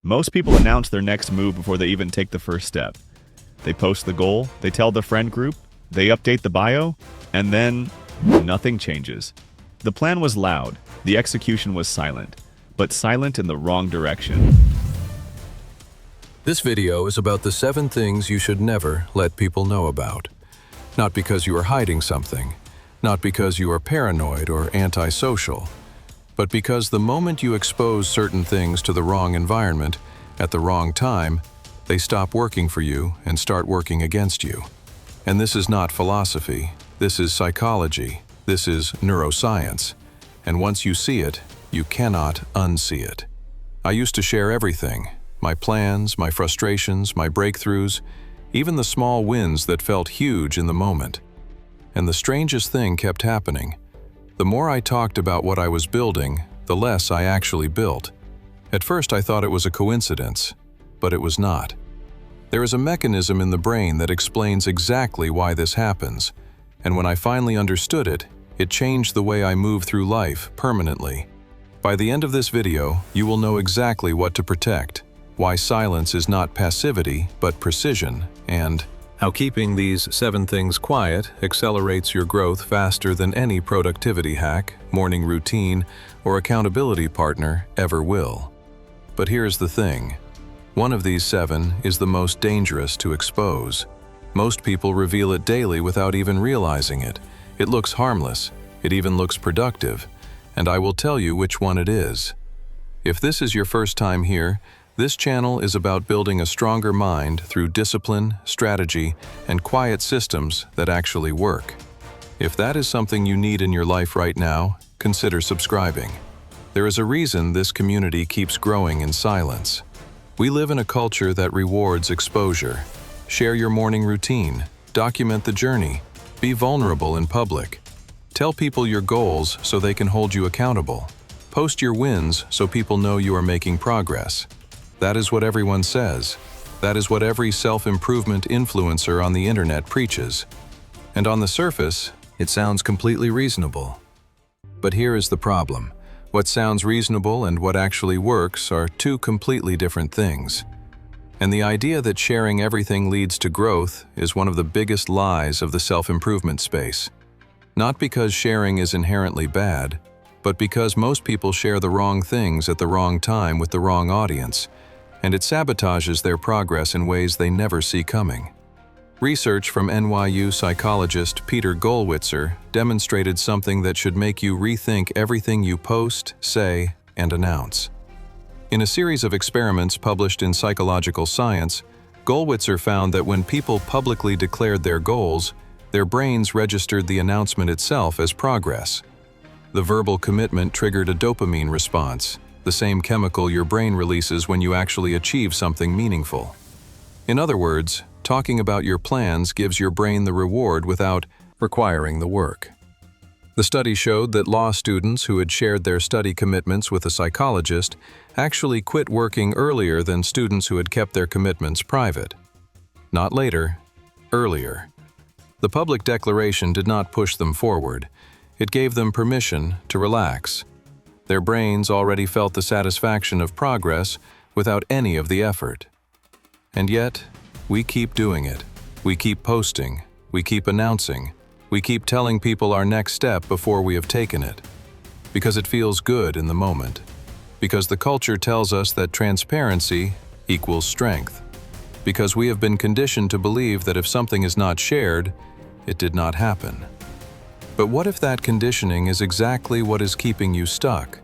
Most people announce their next move before they even take the first step. They post the goal, they tell the friend group, they update the bio, and then nothing changes. The plan was loud, the execution was silent, but silent in the wrong direction. This video is about the 7 things you should never let people know about. Not because you are hiding something, not because you are paranoid or antisocial, but because the moment you expose certain things to the wrong environment, at the wrong time, they stop working for you and start working against you. And this is not philosophy, this is psychology, this is neuroscience. And once you see it, you cannot unsee it. I used to share everything, my plans, my frustrations, my breakthroughs, even the small wins that felt huge in the moment. And the strangest thing kept happening. The more I talked about what I was building, the less I actually built. At first I thought it was a coincidence, but it was not. There is a mechanism in the brain that explains exactly why this happens, and when I finally understood it, it changed the way I move through life permanently. By the end of this video, you will know exactly what to protect, why silence is not passivity but precision, and how keeping these 7 things quiet accelerates your growth faster than any productivity hack, morning routine, or accountability partner ever will. But here's the thing. One of these 7 is the most dangerous to expose. Most people reveal it daily without even realizing it. It looks harmless, it even looks productive, and I will tell you which one it is. If this is your first time here, this channel is about building a stronger mind through discipline, strategy, and quiet systems that actually work. If that is something you need in your life right now, consider subscribing. There is a reason this community keeps growing in silence. We live in a culture that rewards exposure. Share your morning routine, document the journey, be vulnerable in public. Tell people your goals so they can hold you accountable. Post your wins so people know you are making progress. That is what everyone says. That is what every self-improvement influencer on the internet preaches. And on the surface, it sounds completely reasonable. But here is the problem. What sounds reasonable and what actually works are 2 completely different things. And the idea that sharing everything leads to growth is one of the biggest lies of the self-improvement space. Not because sharing is inherently bad, but because most people share the wrong things at the wrong time with the wrong audience, and it sabotages their progress in ways they never see coming. Research from NYU psychologist Peter Gollwitzer demonstrated something that should make you rethink everything you post, say, and announce. In a series of experiments published in Psychological Science, Gollwitzer found that when people publicly declared their goals, their brains registered the announcement itself as progress. The verbal commitment triggered a dopamine response, the same chemical your brain releases when you actually achieve something meaningful. In other words, talking about your plans gives your brain the reward without requiring the work. The study showed that law students who had shared their study commitments with a psychologist actually quit working earlier than students who had kept their commitments private. Not later, earlier. The public declaration did not push them forward. It gave them permission to relax. Their brains already felt the satisfaction of progress without any of the effort. And yet, we keep doing it. We keep posting. We keep announcing. We keep telling people our next step before we have taken it. Because it feels good in the moment. Because the culture tells us that transparency equals strength. Because we have been conditioned to believe that if something is not shared, it did not happen. But what if that conditioning is exactly what is keeping you stuck?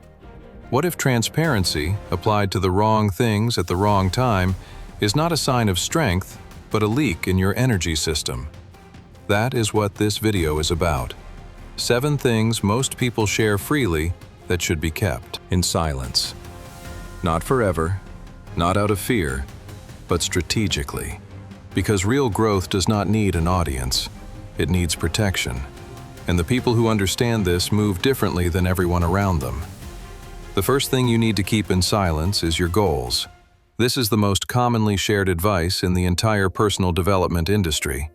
What if transparency, applied to the wrong things at the wrong time, is not a sign of strength, but a leak in your energy system? That is what this video is about. 7 things most people share freely that should be kept in silence. Not forever, not out of fear, but strategically. Because real growth does not need an audience. It needs protection. And the people who understand this move differently than everyone around them. The first thing you need to keep in silence is your goals. This is the most commonly shared advice in the entire personal development industry.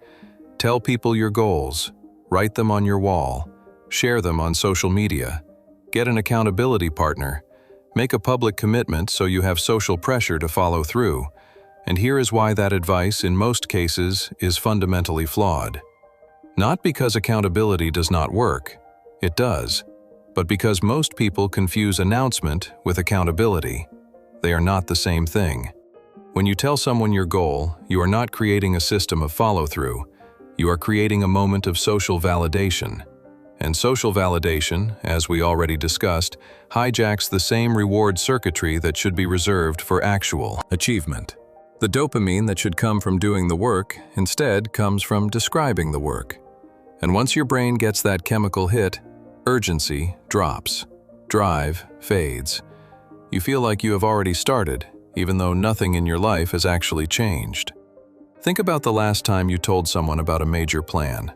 Tell people your goals, write them on your wall, share them on social media, get an accountability partner, Make a public commitment so you have social pressure to follow through. And here is why that advice, in most cases, is fundamentally flawed. Not because accountability does not work. It does. But because most people confuse announcement with accountability. They are not the same thing. When you tell someone your goal, you are not creating a system of follow-through. You are creating a moment of social validation. And social validation, as we already discussed, hijacks the same reward circuitry that should be reserved for actual achievement. The dopamine that should come from doing the work instead comes from describing the work. And once your brain gets that chemical hit, urgency drops. Drive fades. You feel like you have already started, even though nothing in your life has actually changed. Think about the last time you told someone about a major plan.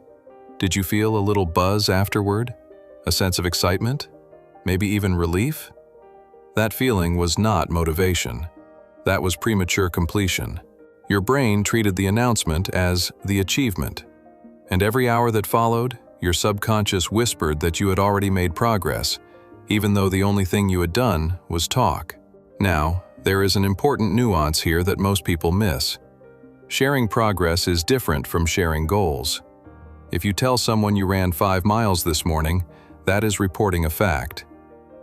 Did you feel a little buzz afterward? A sense of excitement? Maybe even relief? That feeling was not motivation. That was premature completion. Your brain treated the announcement as the achievement. And every hour that followed, your subconscious whispered that you had already made progress, even though the only thing you had done was talk. Now, there is an important nuance here that most people miss. Sharing progress is different from sharing goals. If you tell someone you ran 5 miles this morning, that is reporting a fact.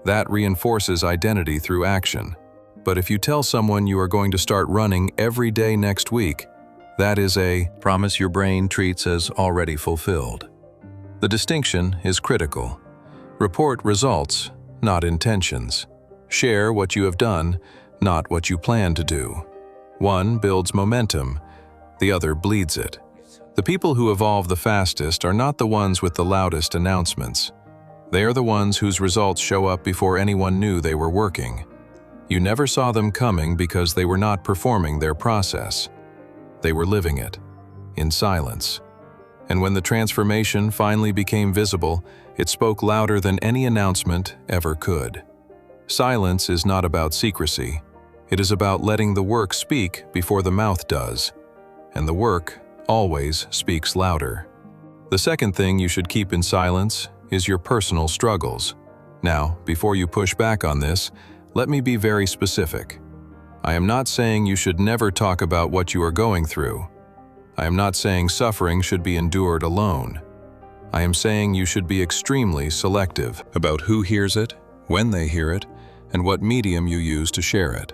That reinforces identity through action. But if you tell someone you are going to start running every day next week, that is a promise your brain treats as already fulfilled. The distinction is critical. Report results, not intentions. Share what you have done, not what you plan to do. One builds momentum, the other bleeds it. The people who evolve the fastest are not the ones with the loudest announcements. They are the ones whose results show up before anyone knew they were working. You never saw them coming because they were not performing their process. They were living it, in silence. And when the transformation finally became visible, it spoke louder than any announcement ever could. Silence is not about secrecy. It is about letting the work speak before the mouth does. And the work always speaks louder. The second thing you should keep in silence is your personal struggles. Now, before you push back on this, let me be very specific. I am not saying you should never talk about what you are going through. I am not saying suffering should be endured alone. I am saying you should be extremely selective about who hears it, when they hear it, and what medium you use to share it.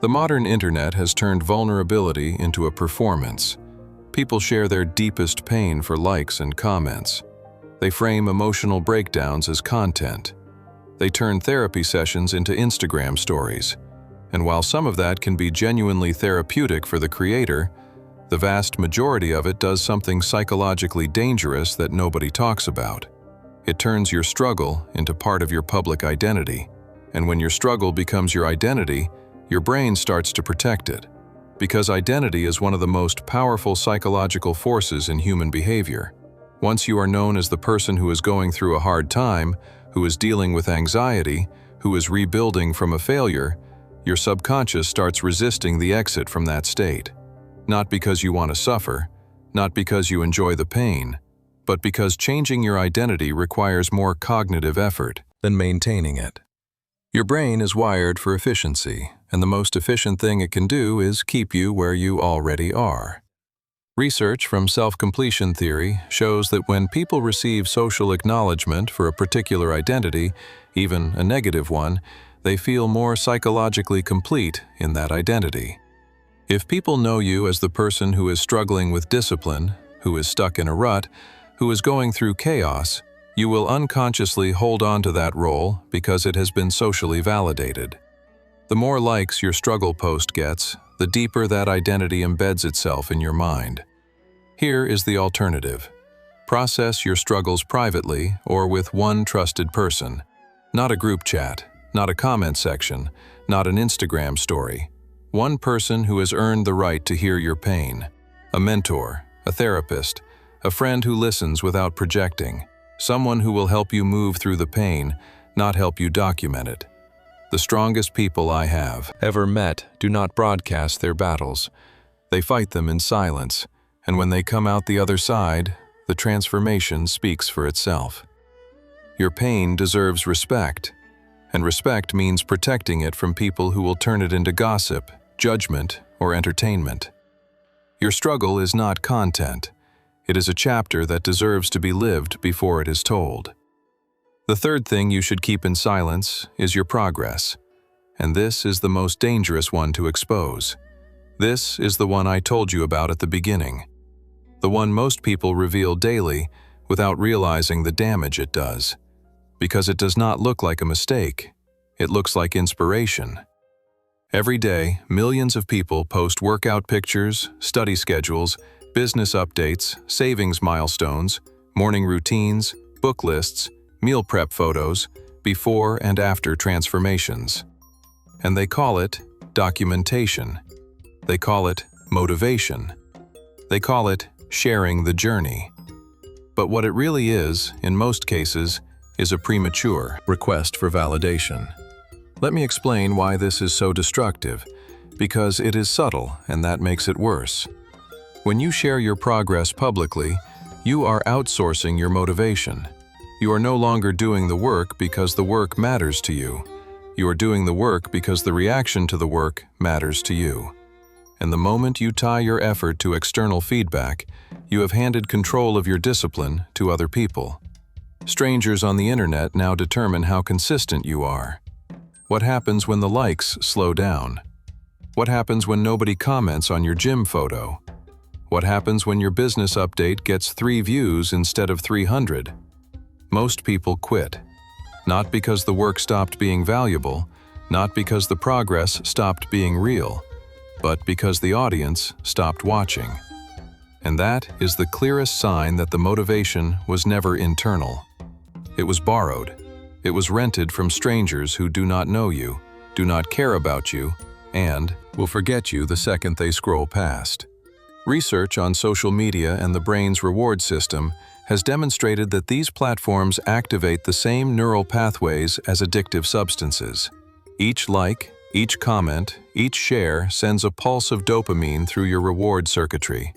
The modern internet has turned vulnerability into a performance. People share their deepest pain for likes and comments. They frame emotional breakdowns as content. They turn therapy sessions into Instagram stories. And while some of that can be genuinely therapeutic for the creator, the vast majority of it does something psychologically dangerous that nobody talks about. It turns your struggle into part of your public identity. And when your struggle becomes your identity, your brain starts to protect it. Because identity is one of the most powerful psychological forces in human behavior. Once you are known as the person who is going through a hard time, who is dealing with anxiety, who is rebuilding from a failure, your subconscious starts resisting the exit from that state. Not because you want to suffer, not because you enjoy the pain, but because changing your identity requires more cognitive effort than maintaining it. Your brain is wired for efficiency, and the most efficient thing it can do is keep you where you already are. Research from self-completion theory shows that when people receive social acknowledgement for a particular identity, even a negative one, they feel more psychologically complete in that identity. If people know you as the person who is struggling with discipline, who is stuck in a rut, who is going through chaos, you will unconsciously hold on to that role because it has been socially validated. The more likes your struggle post gets, the deeper that identity embeds itself in your mind. Here is the alternative. Process your struggles privately or with one trusted person. Not a group chat, not a comment section, not an Instagram story. One person who has earned the right to hear your pain. A mentor, a therapist, a friend who listens without projecting. Someone who will help you move through the pain, not help you document it. The strongest people I have ever met do not broadcast their battles. They fight them in silence, and when they come out the other side, the transformation speaks for itself. Your pain deserves respect. and respect means protecting it from people who will turn it into gossip, judgment, or entertainment. Your struggle is not content. It is a chapter that deserves to be lived before it is told. The third thing you should keep in silence is your progress, and this is the most dangerous one to expose. This is the one I told you about at the beginning, the one most people reveal daily without realizing the damage it does, because it does not look like a mistake, it looks like inspiration. Every day, millions of people post workout pictures, study schedules, business updates, savings milestones, morning routines, book lists, meal prep photos, before and after transformations. And they call it documentation. They call it motivation. They call it sharing the journey. But what it really is, in most cases, is a premature request for validation. Let me explain why this is so destructive, because it is subtle and that makes it worse. When you share your progress publicly, you are outsourcing your motivation. You are no longer doing the work because the work matters to you. You are doing the work because the reaction to the work matters to you. And the moment you tie your effort to external feedback, you have handed control of your discipline to other people. Strangers on the internet now determine how consistent you are. What happens when the likes slow down? What happens when nobody comments on your gym photo? What happens when your business update gets 3 views instead of 300? Most people quit. Not because the work stopped being valuable, not because the progress stopped being real, but because the audience stopped watching. And that is the clearest sign that the motivation was never internal. It was borrowed. It was rented from strangers who do not know you, do not care about you, and will forget you the second they scroll past. Research on social media and the brain's reward system has demonstrated that these platforms activate the same neural pathways as addictive substances. Each like, each comment, each share sends a pulse of dopamine through your reward circuitry.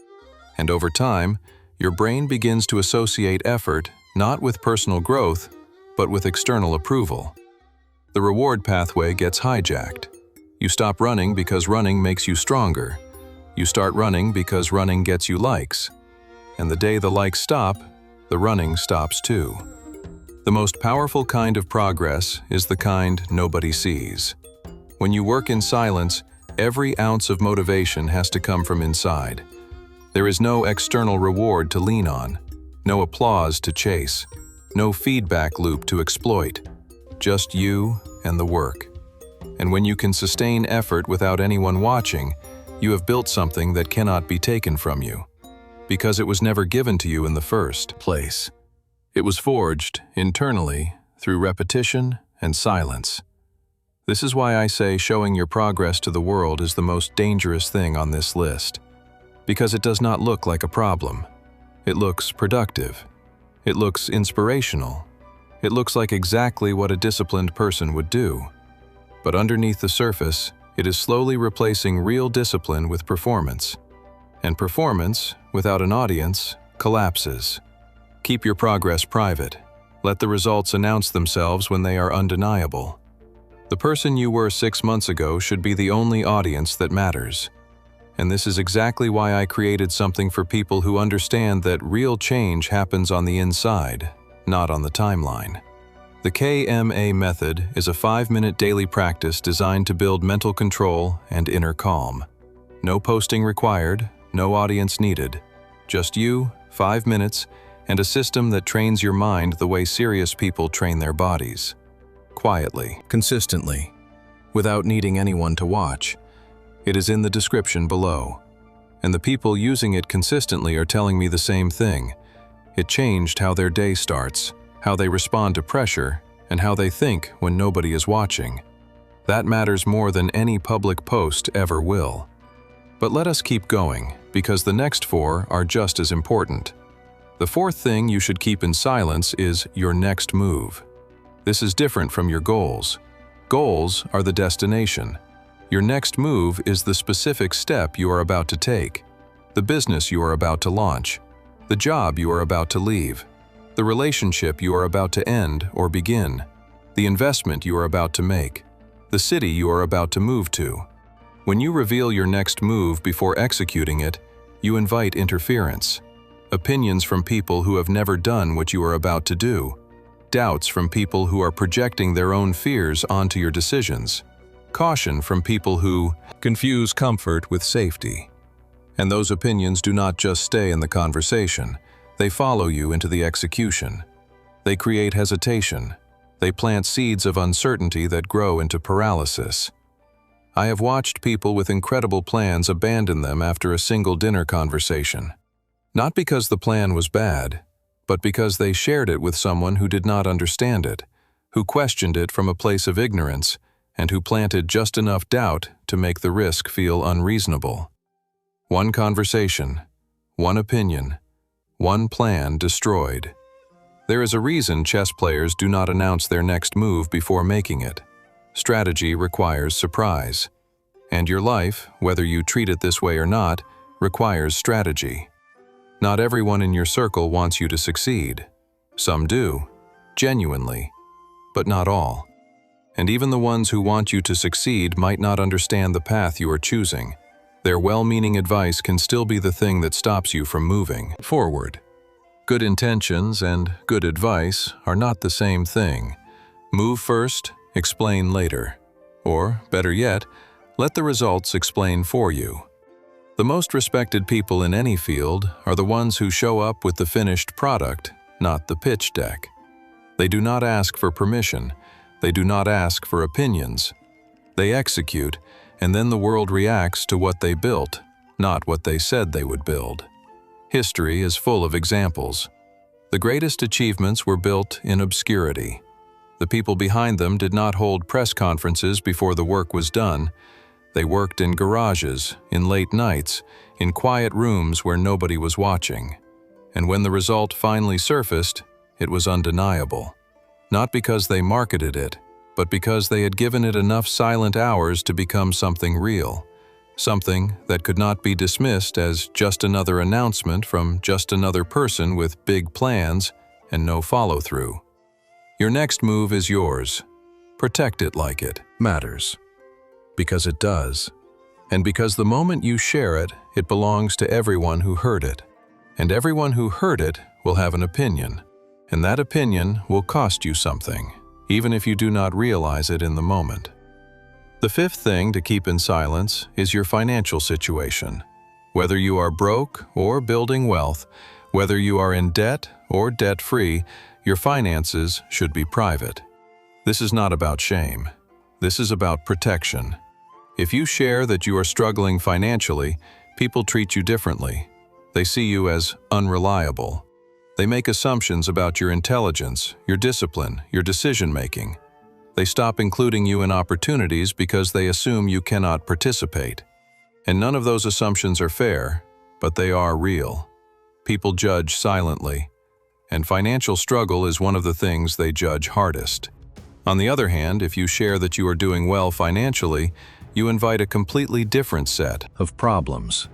And over time, your brain begins to associate effort not with personal growth, but with external approval. The reward pathway gets hijacked. You stop running because running makes you stronger. You start running because running gets you likes. And the day the likes stop, the running stops too. The most powerful kind of progress is the kind nobody sees. When you work in silence, every ounce of motivation has to come from inside. There is no external reward to lean on, no applause to chase, no feedback loop to exploit, just you and the work. And when you can sustain effort without anyone watching, you have built something that cannot be taken from you, because it was never given to you in the first place. It was forged internally through repetition and silence. This is why I say showing your progress to the world is the most dangerous thing on this list, because it does not look like a problem. It looks productive. It looks inspirational. It looks like exactly what a disciplined person would do. But underneath the surface, it is slowly replacing real discipline with performance. And performance, without an audience, collapses. Keep your progress private. Let the results announce themselves when they are undeniable. The person you were 6 months ago should be the only audience that matters. And this is exactly why I created something for people who understand that real change happens on the inside, not on the timeline. The K.M.A. method is a 5-minute daily practice designed to build mental control and inner calm. No posting required, no audience needed. Just you, 5 minutes, and a system that trains your mind the way serious people train their bodies. Quietly, consistently, without needing anyone to watch. It is in the description below. And the people using it consistently are telling me the same thing. It changed how their day starts, how they respond to pressure, and how they think when nobody is watching. That matters more than any public post ever will. But let us keep going, because the next 4 are just as important. The 4th thing you should keep in silence is your next move. This is different from your goals. Goals are the destination. Your next move is the specific step you are about to take, the business you are about to launch, the job you are about to leave, the relationship you are about to end or begin. the investment you are about to make, the city you are about to move to. When you reveal your next move before executing it, you invite interference. Opinions from people who have never done what you are about to do. Doubts from people who are projecting their own fears onto your decisions. Caution from people who confuse comfort with safety. And those opinions do not just stay in the conversation, they follow you into the execution. They create hesitation. They plant seeds of uncertainty that grow into paralysis. I have watched people with incredible plans abandon them after a single dinner conversation. Not because the plan was bad, but because they shared it with someone who did not understand it, who questioned it from a place of ignorance, and who planted just enough doubt to make the risk feel unreasonable. One conversation, one opinion, one plan destroyed. There is a reason chess players do not announce their next move before making it. Strategy requires surprise. And your life, whether you treat it this way or not, requires strategy. Not everyone in your circle wants you to succeed. Some do, genuinely, but not all. And even the ones who want you to succeed might not understand the path you are choosing. Their well-meaning advice can still be the thing that stops you from moving forward. Good intentions and good advice are not the same thing. Move first, explain later. Or, better yet, let the results explain for you. The most respected people in any field are the ones who show up with the finished product, not the pitch deck. They do not ask for permission. They do not ask for opinions. They execute, and then the world reacts to what they built, not what they said they would build. History is full of examples. The greatest achievements were built in obscurity. The people behind them did not hold press conferences before the work was done. They worked in garages, in late nights, in quiet rooms where nobody was watching. And when the result finally surfaced, it was undeniable. Not because they marketed it, but because they had given it enough silent hours to become something real. Something that could not be dismissed as just another announcement from just another person with big plans and no follow-through. Your next move is yours. Protect it like it matters. Because it does. And because the moment you share it, it belongs to everyone who heard it. And everyone who heard it will have an opinion. And that opinion will cost you something, even if you do not realize it in the moment. The fifth thing to keep in silence is your financial situation. Whether you are broke or building wealth, whether you are in debt or debt-free, your finances should be private. This is not about shame. This is about protection. If you share that you are struggling financially, people treat you differently. They see you as unreliable. They make assumptions about your intelligence, your discipline, your decision-making. They stop including you in opportunities because they assume you cannot participate. And none of those assumptions are fair, but they are real. People judge silently, and financial struggle is one of the things they judge hardest. On the other hand, if you share that you are doing well financially, you invite a completely different set of problems.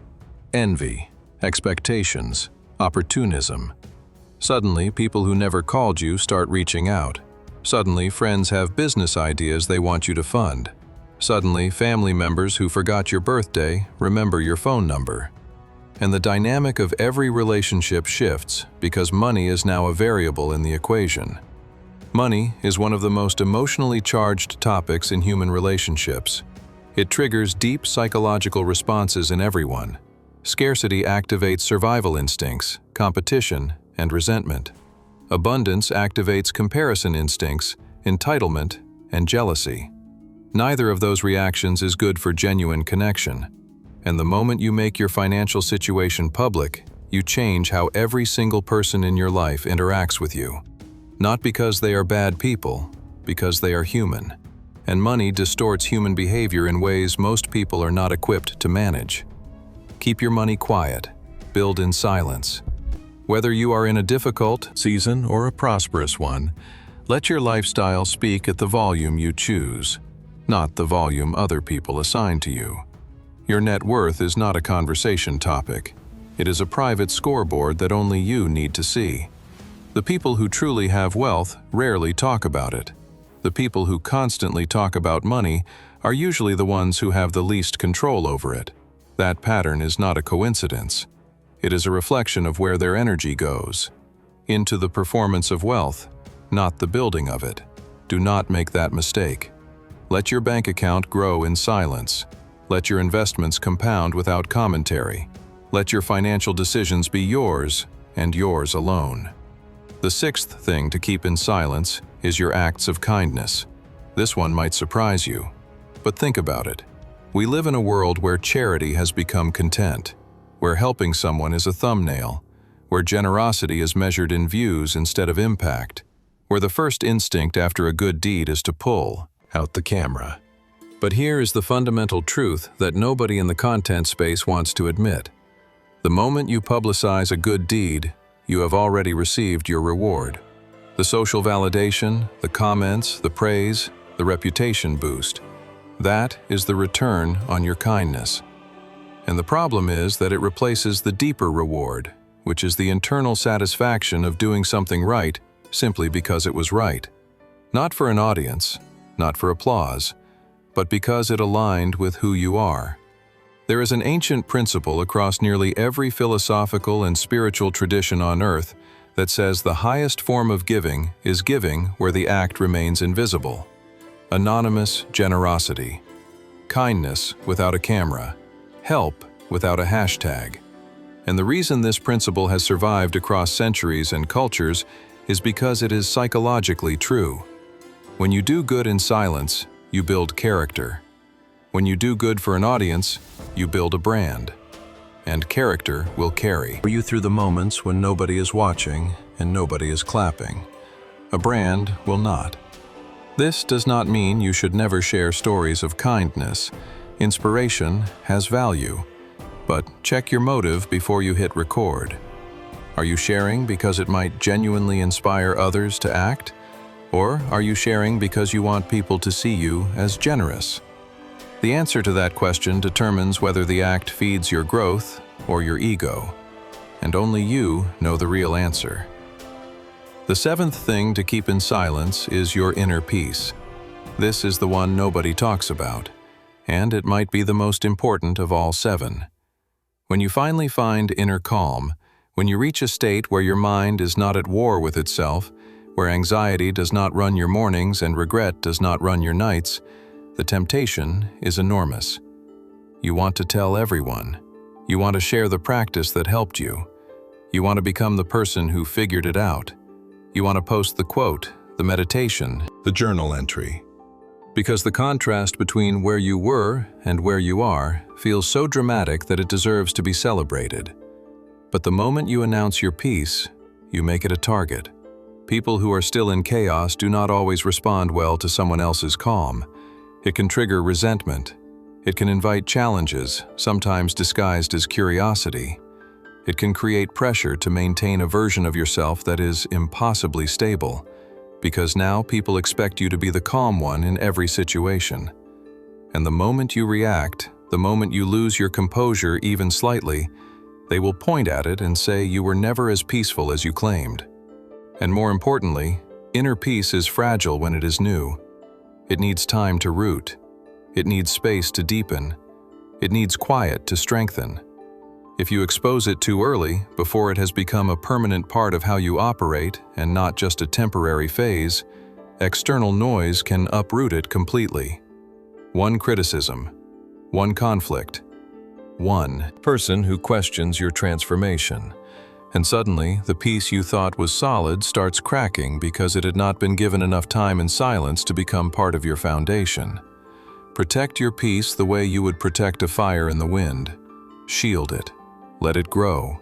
Envy, expectations, opportunism. Suddenly, people who never called you start reaching out. Suddenly, friends have business ideas they want you to fund. Suddenly, family members who forgot your birthday remember your phone number. And the dynamic of every relationship shifts because money is now a variable in the equation. Money is one of the most emotionally charged topics in human relationships. It triggers deep psychological responses in everyone. Scarcity activates survival instincts, competition, and resentment. Abundance activates comparison instincts, entitlement, and jealousy. Neither of those reactions is good for genuine connection. And the moment you make your financial situation public, you change how every single person in your life interacts with you. Not because they are bad people, because they are human. And money distorts human behavior in ways most people are not equipped to manage. Keep your money quiet. Build in silence. Whether you are in a difficult season or a prosperous one, let your lifestyle speak at the volume you choose, not the volume other people assign to you. Your net worth is not a conversation topic. It is a private scoreboard that only you need to see. The people who truly have wealth rarely talk about it. The people who constantly talk about money are usually the ones who have the least control over it. That pattern is not a coincidence. It is a reflection of where their energy goes. Into the performance of wealth, not the building of it. Do not make that mistake. Let your bank account grow in silence. Let your investments compound without commentary. Let your financial decisions be yours and yours alone. The sixth thing to keep in silence is your acts of kindness. This one might surprise you, but think about it. We live in a world where charity has become content, where helping someone is a thumbnail, where generosity is measured in views instead of impact, where the first instinct after a good deed is to pull out the camera. But here is the fundamental truth that nobody in the content space wants to admit. The moment you publicize a good deed, you have already received your reward. The social validation, the comments, the praise, the reputation boost. That is the return on your kindness. And the problem is that it replaces the deeper reward, which is the internal satisfaction of doing something right simply because it was right. Not for an audience, not for applause, but because it aligned with who you are. There is an ancient principle across nearly every philosophical and spiritual tradition on earth that says the highest form of giving is giving where the act remains invisible. Anonymous generosity. Kindness without a camera. Help without a hashtag. And the reason this principle has survived across centuries and cultures is because it is psychologically true. When you do good in silence, you build character. When you do good for an audience, you build a brand. And character will carry you through the moments when nobody is watching and nobody is clapping. A brand will not. This does not mean you should never share stories of kindness. Inspiration has value. But check your motive before you hit record. Are you sharing because it might genuinely inspire others to act? Or are you sharing because you want people to see you as generous? The answer to that question determines whether the act feeds your growth or your ego. And only you know the real answer. The seventh thing to keep in silence is your inner peace. This is the one nobody talks about, and it might be the most important of all seven. When you finally find inner calm, when you reach a state where your mind is not at war with itself, where anxiety does not run your mornings and regret does not run your nights, the temptation is enormous. You want to tell everyone. You want to share the practice that helped you. You want to become the person who figured it out. You want to post the quote, the meditation, the journal entry. Because the contrast between where you were and where you are feels so dramatic that it deserves to be celebrated. But the moment you announce your peace, you make it a target. People who are still in chaos do not always respond well to someone else's calm. It can trigger resentment. It can invite challenges, sometimes disguised as curiosity. It can create pressure to maintain a version of yourself that is impossibly stable, because now people expect you to be the calm one in every situation. And the moment you react, the moment you lose your composure even slightly, they will point at it and say you were never as peaceful as you claimed. And more importantly, inner peace is fragile when it is new. It needs time to root. It needs space to deepen. It needs quiet to strengthen. If you expose it too early, before it has become a permanent part of how you operate and not just a temporary phase, external noise can uproot it completely. One criticism, one conflict, one person who questions your transformation. And suddenly, the piece you thought was solid starts cracking because it had not been given enough time and silence to become part of your foundation. Protect your peace the way you would protect a fire in the wind. Shield it. Let it grow.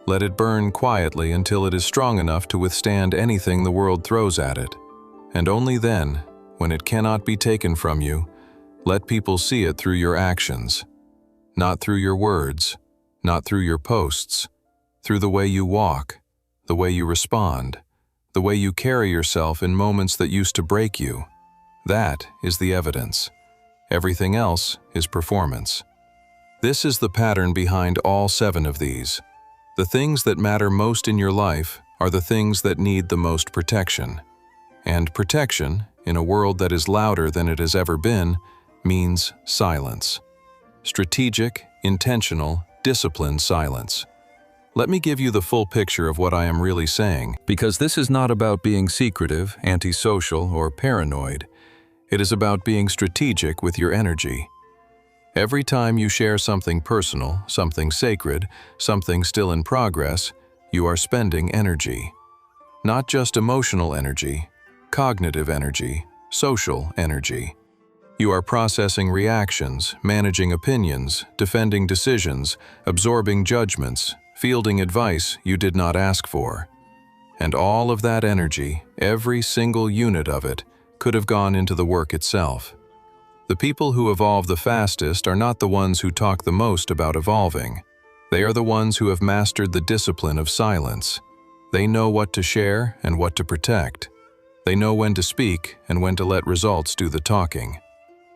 Let it burn quietly until it is strong enough to withstand anything the world throws at it. And only then, when it cannot be taken from you, let people see it through your actions. Not through your words, not through your posts, through the way you walk, the way you respond, the way you carry yourself in moments that used to break you. That is the evidence. Everything else is performance. This is the pattern behind all 7 of these. The things that matter most in your life are the things that need the most protection. And protection in a world that is louder than it has ever been, means silence. Strategic, intentional, disciplined silence. Let me give you the full picture of what I am really saying, because this is not about being secretive, antisocial, or paranoid. It is about being strategic with your energy. Every time you share something personal, something sacred, something still in progress, you are spending energy. Not just emotional energy, cognitive energy, social energy. You are processing reactions, managing opinions, defending decisions, absorbing judgments, fielding advice you did not ask for. And all of that energy, every single unit of it, could have gone into the work itself. The people who evolve the fastest are not the ones who talk the most about evolving. They are the ones who have mastered the discipline of silence. They know what to share and what to protect. They know when to speak and when to let results do the talking.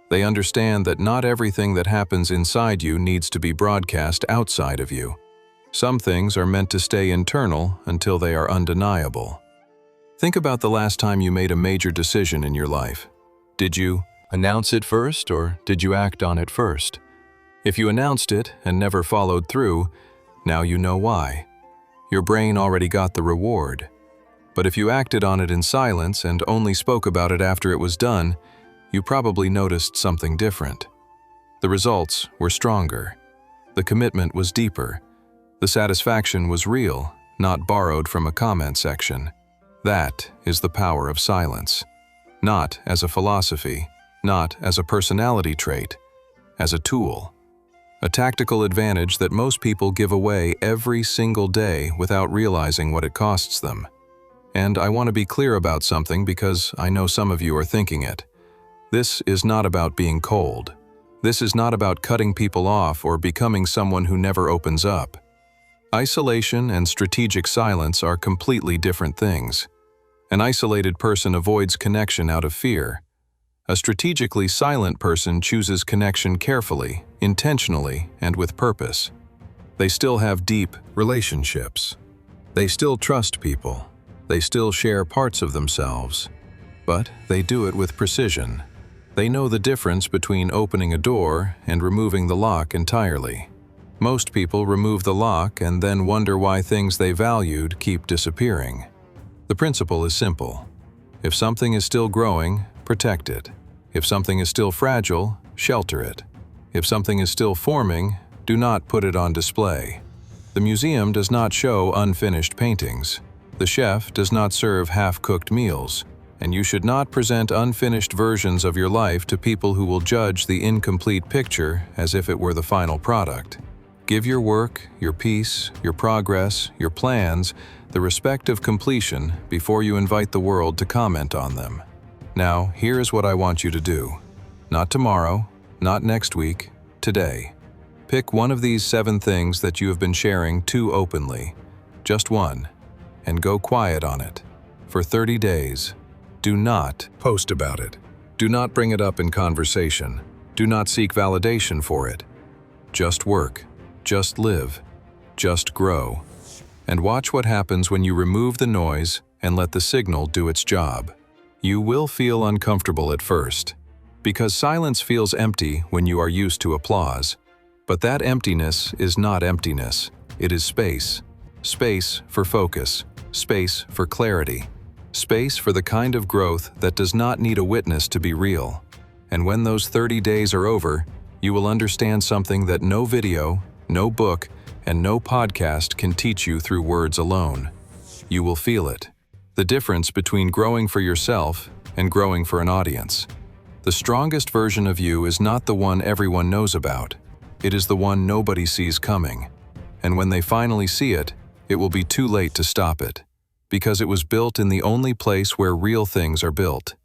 They understand that not everything that happens inside you needs to be broadcast outside of you. Some things are meant to stay internal until they are undeniable. Think about the last time you made a major decision in your life. Did you announce it first, or did you act on it first? If you announced it and never followed through, now you know why. Your brain already got the reward. But if you acted on it in silence and only spoke about it after it was done, you probably noticed something different. The results were stronger. The commitment was deeper. The satisfaction was real, not borrowed from a comment section. That is the power of silence. Not as a philosophy, not as a personality trait, as a tool. A tactical advantage that most people give away every single day without realizing what it costs them. And I want to be clear about something because I know some of you are thinking it. This is not about being cold. This is not about cutting people off or becoming someone who never opens up. Isolation and strategic silence are completely different things. An isolated person avoids connection out of fear. A strategically silent person chooses connection carefully, intentionally, and with purpose. They still have deep relationships. They still trust people. They still share parts of themselves. But they do it with precision. They know the difference between opening a door and removing the lock entirely. Most people remove the lock and then wonder why things they valued keep disappearing. The principle is simple. If something is still growing, protect it. If something is still fragile, shelter it. If something is still forming, do not put it on display. The museum does not show unfinished paintings. The chef does not serve half-cooked meals. And you should not present unfinished versions of your life to people who will judge the incomplete picture as if it were the final product. Give your work, your peace, your progress, your plans, the respect of completion before you invite the world to comment on them. Now, here is what I want you to do. Not tomorrow, not next week, today. Pick one of these 7 things that you have been sharing too openly. Just one. And go quiet on it. For 30 days. Do not post about it. Do not bring it up in conversation. Do not seek validation for it. Just work. Just live. Just grow. And watch what happens when you remove the noise and let the signal do its job. You will feel uncomfortable at first, because silence feels empty when you are used to applause. But that emptiness is not emptiness. It is space. Space for focus. Space for clarity. Space for the kind of growth that does not need a witness to be real. And when those 30 days are over, you will understand something that no video, no book, and no podcast can teach you through words alone. You will feel it. The difference between growing for yourself and growing for an audience. The strongest version of you is not the one everyone knows about. It is the one nobody sees coming. And when they finally see it, it will be too late to stop it. Because it was built in the only place where real things are built.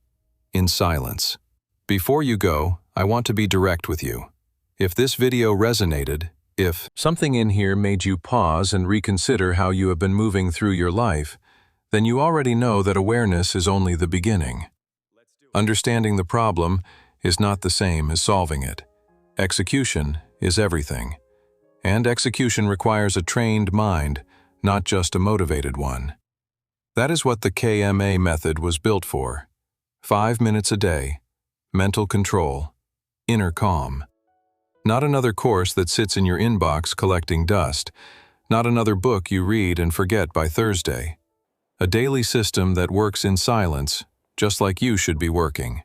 In silence. Before you go, I want to be direct with you. If this video resonated, if something in here made you pause and reconsider how you have been moving through your life, then you already know that awareness is only the beginning. Understanding the problem is not the same as solving it. Execution is everything. And execution requires a trained mind, not just a motivated one. That is what the K.M.A. method was built for. 5 minutes a day. Mental control. Inner calm. Not another course that sits in your inbox collecting dust. Not another book you read and forget by Thursday. A daily system that works in silence, just like you should be working.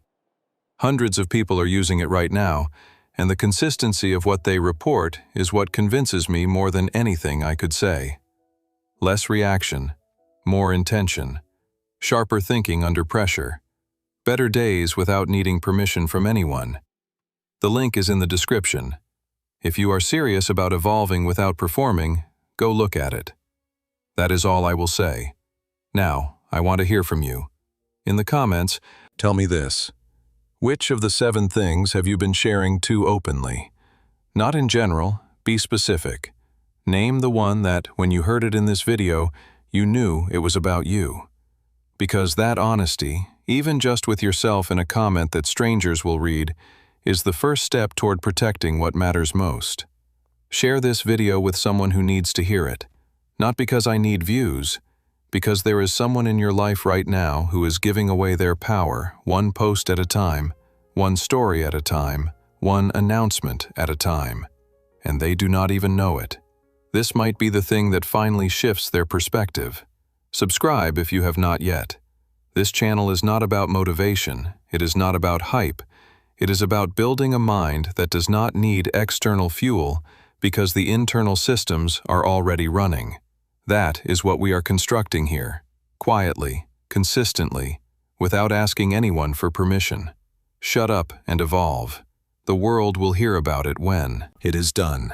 Hundreds of people are using it right now, and the consistency of what they report is what convinces me more than anything I could say. Less reaction, more intention, sharper thinking under pressure, better days without needing permission from anyone. The link is in the description. If you are serious about evolving without performing, go look at it. That is all I will say. Now, I want to hear from you. In the comments, tell me this. Which of the 7 things have you been sharing too openly? Not in general, be specific. Name the one that, when you heard it in this video, you knew it was about you. Because that honesty, even just with yourself in a comment that strangers will read, is the first step toward protecting what matters most. Share this video with someone who needs to hear it. Not because I need views, because there is someone in your life right now who is giving away their power, one post at a time, one story at a time, one announcement at a time, and they do not even know it. This might be the thing that finally shifts their perspective. Subscribe if you have not yet. This channel is not about motivation, it is not about hype, it is about building a mind that does not need external fuel because the internal systems are already running. That is what we are constructing here, quietly, consistently, without asking anyone for permission. Shut up and evolve. The world will hear about it when it is done.